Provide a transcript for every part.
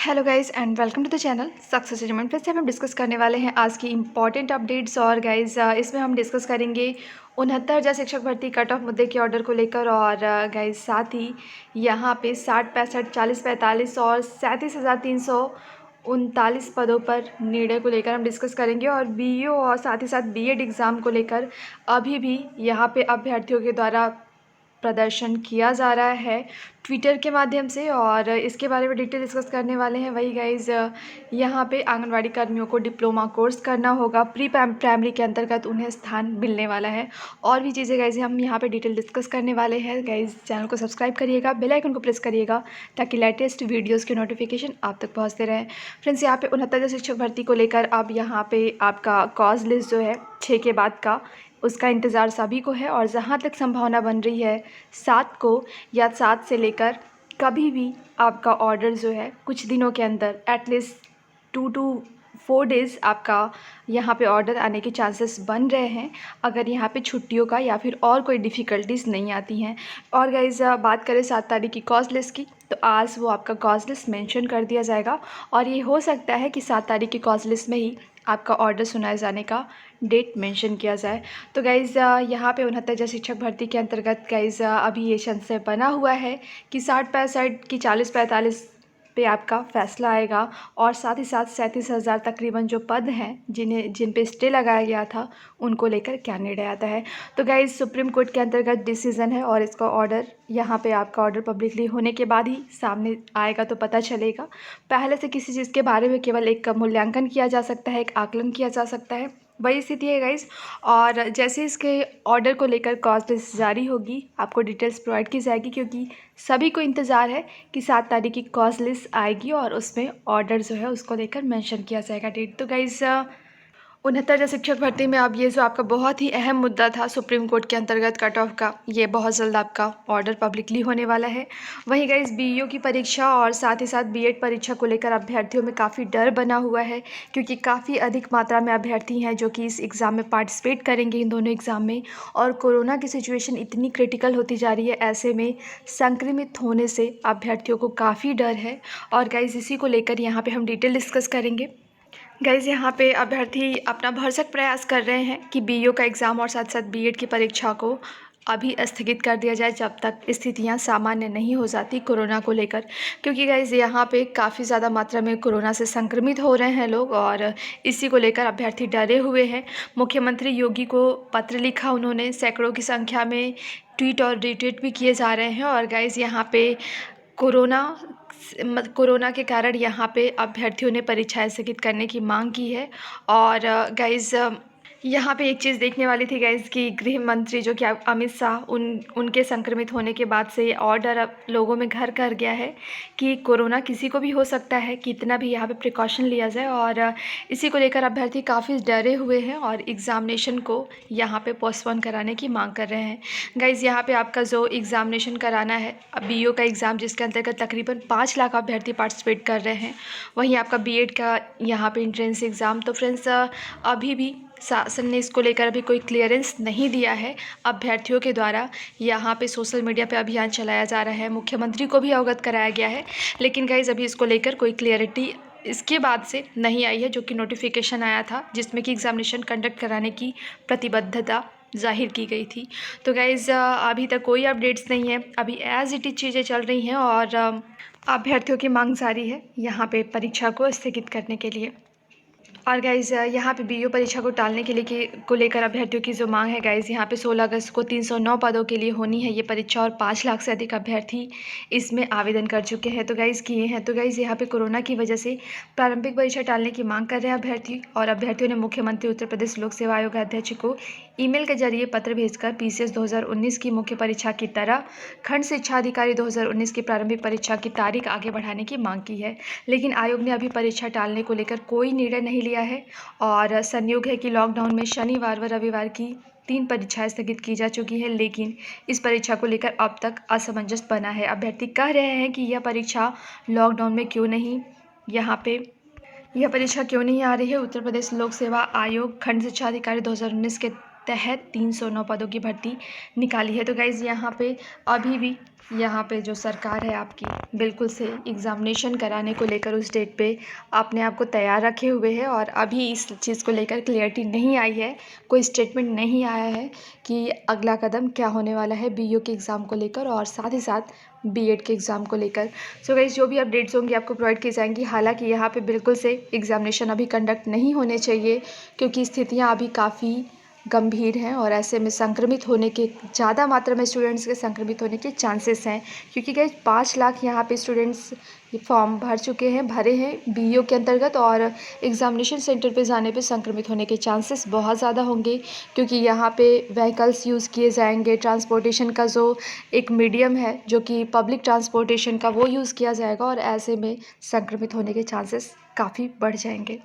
Hello guys and welcome to the channel success achievement. फिर से हम डिस्कस करने वाले हैं आज की इंपॉर्टेंट अपडेट्स। और गाइस इसमें हम डिस्कस करेंगे 69,000 शिक्षक भर्ती कट ऑफ मुद्दे के ऑर्डर को लेकर। और गाइस साथ ही यहाँ पे 60, 65, 40, 45 और 37,339 पदों पर निर्णय को लेकर हम डिस्कस करेंगे। और बीईओ और साथ ही साथ बीएड एग्ज़ाम को लेकर अभी भी यहाँ पे अभ्यर्थियों के द्वारा प्रदर्शन किया जा रहा है ट्विटर के माध्यम से, और इसके बारे में डिटेल डिस्कस करने वाले हैं। वही गाइज यहाँ पे आंगनवाड़ी कर्मियों को डिप्लोमा कोर्स करना होगा, प्री प्राइमरी के अंतर्गत उन्हें स्थान मिलने वाला है। और भी चीज़ें गाइज हम यहाँ पे डिटेल डिस्कस करने वाले हैं। गाइज चैनल को सब्सक्राइब करिएगा, बेल आइकन को प्रेस करिएगा ताकि लेटेस्ट वीडियोज़ के नोटिफिकेशन आप तक पहुँचते रहें। फ्रेंड्स यहाँ पे 69,000 शिक्षक भर्ती को लेकर अब यहाँ पे आपका कॉज लिस्ट जो है 6 के बाद का, उसका इंतज़ार सभी को है। और जहाँ तक संभावना बन रही है 7 को या 7 से लेकर कभी भी आपका ऑर्डर जो है कुछ दिनों के अंदर एटलीस्ट 2 to 4 डेज़ आपका यहाँ पे ऑर्डर आने के चांसेस बन रहे हैं, अगर यहाँ पे छुट्टियों का या फिर और कोई डिफ़िकल्टीज़ नहीं आती हैं। और गाइज़ बात करें 7 तारीख की कॉज लिस्ट की, तो आज वो आपका कॉज लिस्ट मेंशन कर दिया जाएगा। और ये हो सकता है कि 7 तारीख की कॉज लिस्ट में ही आपका ऑर्डर सुनाए जाने का डेट मेंशन किया जाए। तो गाइज़ यहाँ पे 69,000 शिक्षक भर्ती के अंतर्गत गाइज़ अभी ये संशय बना हुआ है कि 60-65 की 40-45 पे आपका फ़ैसला आएगा। और साथ ही साथ 37,000 तकरीबन जो पद हैं जिन पे स्टे लगाया गया था, उनको लेकर क्या निर्णय आता है। तो गाइज़ सुप्रीम कोर्ट के अंतर्गत डिसीज़न है और इसका ऑर्डर यहाँ पे आपका ऑर्डर पब्लिकली होने के बाद ही सामने आएगा तो पता चलेगा। पहले से किसी चीज़ के बारे में केवल एक मूल्यांकन किया जा सकता है, एक आकलन किया जा सकता है, वही स्थिति है गाइज़। और जैसे इसके ऑर्डर को लेकर कॉज लिस्ट जारी होगी आपको डिटेल्स प्रोवाइड की जाएगी, क्योंकि सभी को इंतज़ार है कि 7 तारीख की कॉज लिस्ट आएगी और उसमें ऑर्डर जो है उसको लेकर मेंशन किया जाएगा डेट। तो गाइज़ 69,000 शिक्षक भर्ती में अब ये जो आपका बहुत ही अहम मुद्दा था सुप्रीम कोर्ट के अंतर्गत कट ऑफ का, ये बहुत जल्द आपका ऑर्डर पब्लिकली होने वाला है। वहीं गाइस बीईओ की परीक्षा और साथ ही साथ बीएड परीक्षा को लेकर अभ्यर्थियों में काफ़ी डर बना हुआ है, क्योंकि काफ़ी अधिक मात्रा में अभ्यर्थी हैं जो कि इस एग्ज़ाम में पार्टिसिपेट करेंगे, इन दोनों एग्ज़ाम में। और कोरोना की सिचुएशन इतनी क्रिटिकल होती जा रही है, ऐसे में संक्रमित होने से अभ्यर्थियों को काफ़ी डर है। और गाइस इसी को लेकर यहाँ पर हम डिटेल डिस्कस करेंगे। गाइज़ यहाँ पे अभ्यर्थी अपना भरसक प्रयास कर रहे हैं कि बीईओ का एग्ज़ाम और साथ साथ बीएड की परीक्षा को अभी स्थगित कर दिया जाए जब तक स्थितियाँ सामान्य नहीं हो जाती कोरोना को लेकर, क्योंकि गाइज़ यहाँ पे काफ़ी ज़्यादा मात्रा में कोरोना से संक्रमित हो रहे हैं लोग और इसी को लेकर अभ्यर्थी डरे हुए हैं। मुख्यमंत्री योगी को पत्र लिखा उन्होंने, सैकड़ों की संख्या में ट्वीट और रीट्वीट भी किए जा रहे हैं। और गाइज़ यहाँ पे कोरोना के कारण यहाँ पे अभ्यर्थियों ने परीक्षाएं स्थगित करने की मांग की है। और गाइज़ यहाँ पे एक चीज़ देखने वाली थी गाइज़ कि गृह मंत्री जो कि अमित शाह, उनके संक्रमित होने के बाद से ये और डर अब लोगों में घर कर गया है कि कोरोना किसी को भी हो सकता है, कितना भी यहाँ पे प्रिकॉशन लिया जाए। और इसी को लेकर अभ्यर्थी काफ़ी डरे हुए हैं और एग्ज़ामिनेशन को यहाँ पे पोस्टपोन कराने की मांग कर रहे हैं। गाइज़ यहाँ पे आपका जो एग्ज़ामिनेशन कराना है बीईओ का एग्ज़ाम, जिसके अंतर्गत तकरीबन 5 लाख अभ्यर्थी पार्टिसिपेट कर रहे हैं, वहीं आपका बीएड का यहाँ पे एंट्रेंस एग्ज़ाम। तो फ्रेंड्स अभी भी शासन ने इसको लेकर अभी कोई क्लियरेंस नहीं दिया है अभ्यर्थियों के द्वारा। यहाँ पे सोशल मीडिया पे अभियान चलाया जा रहा है, मुख्यमंत्री को भी अवगत कराया गया है, लेकिन गाइज़ अभी इसको लेकर कोई क्लियरिटी इसके बाद से नहीं आई है, जो कि नोटिफिकेशन आया था जिसमें कि एग्ज़ामिनेशन कंडक्ट कराने की प्रतिबद्धता जाहिर की गई थी। तो गाइज़ अभी तक कोई अपडेट्स नहीं है, अभी एज़ इट इज़ चीज़ें चल रही हैं और अभ्यर्थियों की मांग जारी है यहाँ पे परीक्षा को स्थगित करने के लिए। और गाइज़ यहाँ पे बीईओ परीक्षा को टालने के लिए को लेकर अभ्यर्थियों की जो मांग है गाइज़, यहाँ पे 16 अगस्त को 309 पदों के लिए होनी है ये परीक्षा और 5 लाख से अधिक अभ्यर्थी इसमें आवेदन कर चुके हैं, तो गाइज़ किए हैं। तो गाइज़ यहाँ पे कोरोना की वजह से प्रारंभिक परीक्षा टालने की मांग कर रहे हैं अभ्यर्थी, और अभ्यर्थियों ने मुख्यमंत्री उत्तर प्रदेश लोक सेवा आयोग अध्यक्ष को ईमेल के जरिए पत्र भेजकर पीसीएस 2019 की मुख्य परीक्षा की तरह खंड शिक्षा अधिकारी 2019 की प्रारंभिक परीक्षा की तारीख आगे बढ़ाने की मांग की है। लेकिन आयोग ने अभी परीक्षा टालने को लेकर कोई निर्णय नहीं लिया है। और संयोग है कि लॉकडाउन में शनिवार व रविवार की 3 परीक्षाएं स्थगित की जा चुकी है, लेकिन इस परीक्षा को लेकर अब तक असमंजस बना है। अभ्यर्थी कह रहे हैं कि यह परीक्षा लॉकडाउन में क्यों नहीं, यहाँ पे यह परीक्षा क्यों नहीं आ रही है। उत्तर प्रदेश लोक सेवा आयोग खंड शिक्षा अधिकारी 2019 के तहत 309 पदों की भर्ती निकाली है। तो गाइज़ यहाँ पे अभी भी यहाँ पे जो सरकार है आपकी बिल्कुल से एग्ज़ामिनेशन कराने को लेकर उस डेट पे अपने आप को तैयार रखे हुए है और अभी इस चीज़ को लेकर क्लियरिटी नहीं आई है, कोई स्टेटमेंट नहीं आया है कि अगला कदम क्या होने वाला है बीईओ के एग्ज़ाम को लेकर और साथ ही साथ बीएड के एग्ज़ाम को लेकर। सो गाइस जो भी अपडेट्स होंगी आपको प्रोवाइड की जाएंगी। हालांकि यहाँ पे बिल्कुल से एग्ज़ामिनेशन अभी कंडक्ट नहीं होने चाहिए क्योंकि स्थितियाँ अभी काफ़ी गंभीर हैं और ऐसे में संक्रमित होने के ज़्यादा मात्रा में स्टूडेंट्स के संक्रमित होने के चांसेस हैं क्योंकि गाइस 5 लाख यहाँ पे स्टूडेंट्स फॉर्म भरे हैं बीईओ के अंतर्गत और एग्ज़ामिनेशन सेंटर पे जाने पे संक्रमित होने के चांसेस बहुत ज़्यादा होंगे क्योंकि यहाँ पे व्हीकल्स यूज़ किए जाएंगे। ट्रांसपोर्टेशन का जो एक मीडियम है जो कि पब्लिक ट्रांसपोर्टेशन का वो यूज़ किया जाएगा और ऐसे में संक्रमित होने के चांसेस काफ़ी बढ़ जाएंगे।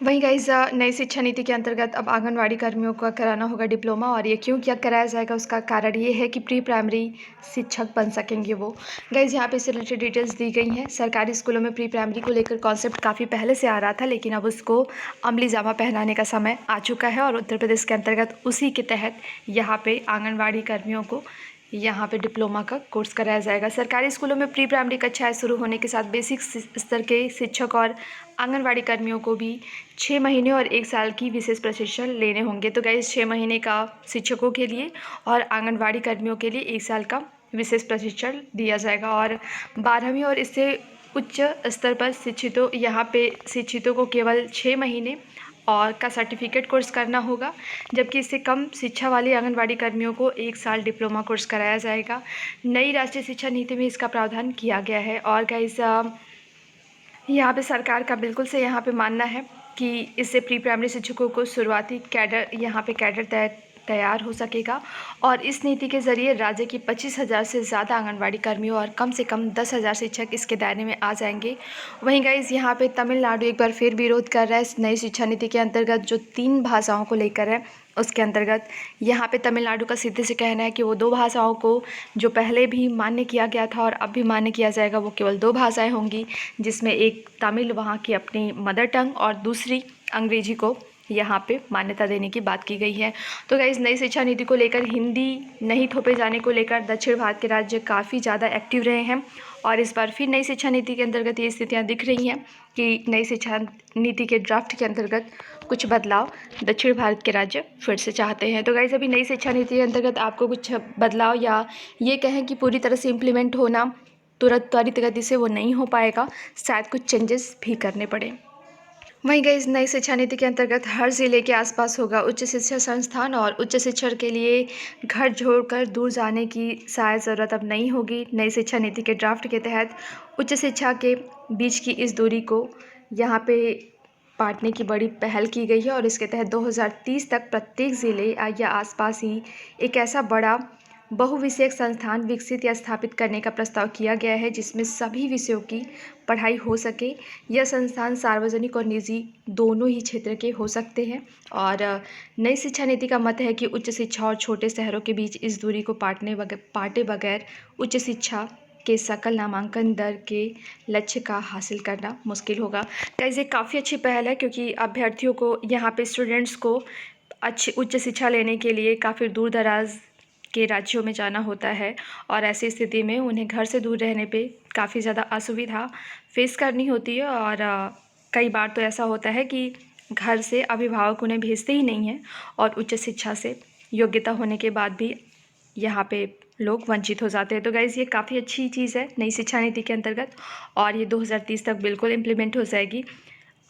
वहीं गाइस नई शिक्षा नीति के अंतर्गत अब आंगनवाड़ी कर्मियों का कराना होगा डिप्लोमा और ये क्यों क्या कराया जाएगा उसका कारण ये है कि प्री प्राइमरी शिक्षक बन सकेंगे वो। गाइस यहाँ पे इससे रिलेटेड डिटेल्स दी गई हैं। सरकारी स्कूलों में प्री प्राइमरी को लेकर कॉन्सेप्ट काफ़ी पहले से आ रहा था लेकिन अब उसको अमली जामा पहनाने का समय आ चुका है और उत्तर प्रदेश के अंतर्गत उसी के तहत यहाँ पे आंगनवाड़ी कर्मियों को यहाँ पे डिप्लोमा का कोर्स कराया जाएगा। सरकारी स्कूलों में प्री प्राइमरी कक्षाएं शुरू होने के साथ बेसिक स्तर के शिक्षक और आंगनवाड़ी कर्मियों को भी 6 महीने और 1 साल की विशेष प्रशिक्षण लेने होंगे। तो गाइस 6 महीने का शिक्षकों के लिए और आंगनवाड़ी कर्मियों के लिए 1 साल का विशेष प्रशिक्षण दिया जाएगा और 12वीं और इससे उच्च स्तर पर शिक्षितों को केवल 6 महीने और का सर्टिफिकेट कोर्स करना होगा जबकि इससे कम शिक्षा वाले आंगनवाड़ी कर्मियों को 1 साल डिप्लोमा कोर्स कराया जाएगा। नई राष्ट्रीय शिक्षा नीति में इसका प्रावधान किया गया है और गाइस यहाँ पे सरकार का बिल्कुल से यहाँ पे मानना है कि इससे प्री प्राइमरी शिक्षकों को शुरुआती कैडर तैयार हो सकेगा और इस नीति के ज़रिए राज्य की 25,000 से ज़्यादा आंगनवाड़ी कर्मियों और कम से कम 10,000 शिक्षक इसके दायरे में आ जाएंगे। वहीं गाइस यहाँ पे तमिलनाडु एक बार फिर विरोध कर रहा है इस नई शिक्षा नीति के अंतर्गत जो 3 भाषाओं को लेकर है। उसके अंतर्गत यहाँ पे तमिलनाडु का सीधे से कहना है कि वो 2 भाषाओं को जो पहले भी मान्य किया गया था और अब भी मान्य किया जाएगा वो केवल 2 भाषाएँ होंगी जिसमें एक तमिल वहाँ की अपनी मदर टंग और दूसरी अंग्रेजी को यहाँ पे मान्यता देने की बात की गई है। तो गाइस नई शिक्षा नीति को लेकर हिंदी नहीं थोपे जाने को लेकर दक्षिण भारत के राज्य काफ़ी ज़्यादा एक्टिव रहे हैं और इस बार फिर नई शिक्षा नीति के अंतर्गत ये स्थितियाँ दिख रही हैं कि नई शिक्षा नीति के ड्राफ्ट के अंतर्गत कुछ बदलाव दक्षिण भारत के राज्य फिर से चाहते हैं। तो गाइस अभी नई शिक्षा नीति के अंतर्गत आपको कुछ बदलाव या ये कहें कि पूरी तरह से इम्प्लीमेंट होना त्वरित गति से वो नहीं हो पाएगा, शायद कुछ चेंजेस भी करने पड़े। वहीं गाइस नई शिक्षा नीति के अंतर्गत हर ज़िले के आसपास होगा उच्च शिक्षा संस्थान और उच्च शिक्षण के लिए घर छोड़कर दूर जाने की शायद ज़रूरत अब नहीं होगी। नई शिक्षा नीति के ड्राफ्ट के तहत उच्च शिक्षा के बीच की इस दूरी को यहाँ पे बांटने की बड़ी पहल की गई है और इसके तहत 2030 तक प्रत्येक ज़िले या आसपास ही एक ऐसा बड़ा बहुविषयक संस्थान विकसित या स्थापित करने का प्रस्ताव किया गया है जिसमें सभी विषयों की पढ़ाई हो सके। यह संस्थान सार्वजनिक और निजी दोनों ही क्षेत्र के हो सकते हैं और नई शिक्षा नीति का मत है कि उच्च शिक्षा और छोटे शहरों के बीच इस दूरी को पाटे बगैर उच्च शिक्षा के सकल नामांकन दर के लक्ष्य का हासिल करना मुश्किल होगा। गाइस ये काफ़ी अच्छी पहल है क्योंकि अभ्यर्थियों को यहाँ पे स्टूडेंट्स को अच्छी उच्च शिक्षा लेने के लिए काफ़ी दूर दराज के राज्यों में जाना होता है और ऐसी स्थिति में उन्हें घर से दूर रहने पे काफ़ी ज़्यादा असुविधा फेस करनी होती है और कई बार तो ऐसा होता है कि घर से अभिभावक उन्हें भेजते ही नहीं हैं और उच्च शिक्षा से योग्यता होने के बाद भी यहाँ पे लोग वंचित हो जाते हैं। तो गाइज़ ये काफ़ी अच्छी चीज़ है नई शिक्षा नीति के अंतर्गत और ये 2030 तक बिल्कुल इम्प्लीमेंट हो जाएगी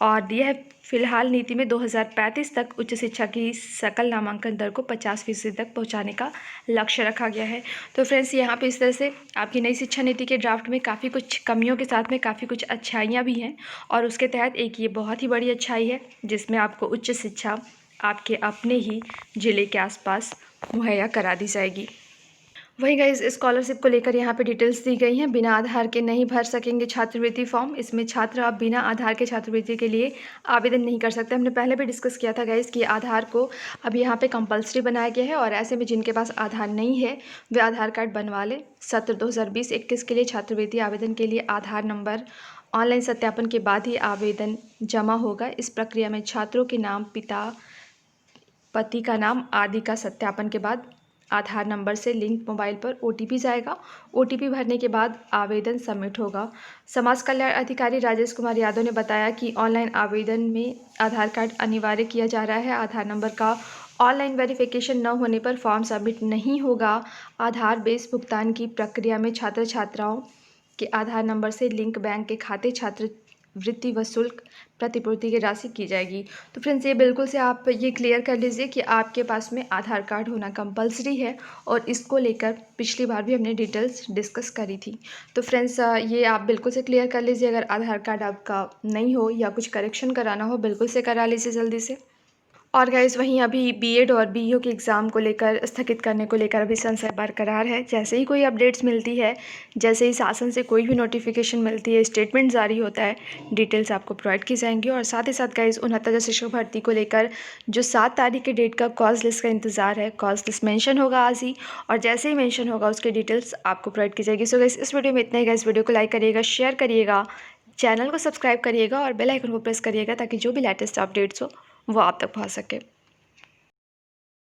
और यह फिलहाल नीति में 2035 तक उच्च शिक्षा की सकल नामांकन दर को 50% तक पहुंचाने का लक्ष्य रखा गया है। तो फ्रेंड्स यहाँ पे इस तरह से आपकी नई शिक्षा नीति के ड्राफ्ट में काफ़ी कुछ कमियों के साथ में काफ़ी कुछ अच्छाइयाँ भी हैं और उसके तहत एक ये बहुत ही बड़ी अच्छाई है जिसमें आपको उच्च शिक्षा आपके अपने ही ज़िले के आसपास मुहैया करा दी जाएगी। वहीं गाइस स्कॉलरशिप को लेकर यहाँ पे डिटेल्स दी गई हैं। बिना आधार के नहीं भर सकेंगे छात्रवृत्ति फॉर्म। इसमें छात्र अब बिना आधार के छात्रवृत्ति के लिए आवेदन नहीं कर सकते। हमने पहले भी डिस्कस किया था गाइस कि आधार को अब यहाँ पे कंपलसरी बनाया गया है और ऐसे में जिनके पास आधार नहीं है वे आधार कार्ड बनवा लें। सत्र 2020-21 के लिए छात्रवृत्ति आवेदन के लिए आधार नंबर ऑनलाइन सत्यापन के बाद ही आवेदन जमा होगा। इस प्रक्रिया में छात्रों के नाम, पिता पति का नाम आदि का सत्यापन के बाद आधार नंबर से लिंक मोबाइल पर OTP जाएगा। OTP भरने के बाद आवेदन सबमिट होगा। समाज कल्याण अधिकारी राजेश कुमार यादव ने बताया कि ऑनलाइन आवेदन में आधार कार्ड अनिवार्य किया जा रहा है। आधार नंबर का ऑनलाइन वेरिफिकेशन न होने पर फॉर्म सबमिट नहीं होगा। आधार बेस भुगतान की प्रक्रिया में छात्र छात्राओं के आधार नंबर से लिंक बैंक के खाते छात्रवृत्ति व शुल्क प्रतिपूर्ति की राशि की जाएगी। तो फ्रेंड्स, ये बिल्कुल से आप ये क्लियर कर लीजिए कि आपके पास में आधार कार्ड होना कंपलसरी है, और इसको लेकर पिछली बार भी हमने डिटेल्स डिस्कस करी थी। तो फ्रेंड्स, ये आप बिल्कुल से क्लियर कर लीजिए। अगर आधार कार्ड आपका नहीं हो या कुछ करेक्शन कराना हो, बिल्कुल से करा लीजिए जल्दी से। और गाइज़, वहीं अभी बीएड और बीईओ के एग्ज़ाम को लेकर स्थगित करने को लेकर अभी संशय बरकरार है। जैसे ही कोई अपडेट्स मिलती है, जैसे ही शासन से कोई भी नोटिफिकेशन मिलती है, स्टेटमेंट जारी होता है, डिटेल्स आपको प्रोवाइड की जाएंगी। और साथ ही साथ गाइज़, 69 शिक्षक भर्ती को लेकर जो 7 तारीख के डेट का कॉज लिस्ट का इंतज़ार है, कॉज लिस्ट मेंशन होगा आज ही, और जैसे ही मेंशन होगा उसकी डिटेल्स आपको प्रोवाइड की जाएगी। सो गाइज़, इस वीडियो में इतना ही। गाइज़, वीडियो को लाइक करिएगा, शेयर करिएगा, चैनल को सब्सक्राइब करिएगा और बेल आइकन को प्रेस करिएगा, ताकि जो भी लेटेस्ट अपडेट्स हो वो आप तक पहुँच सके।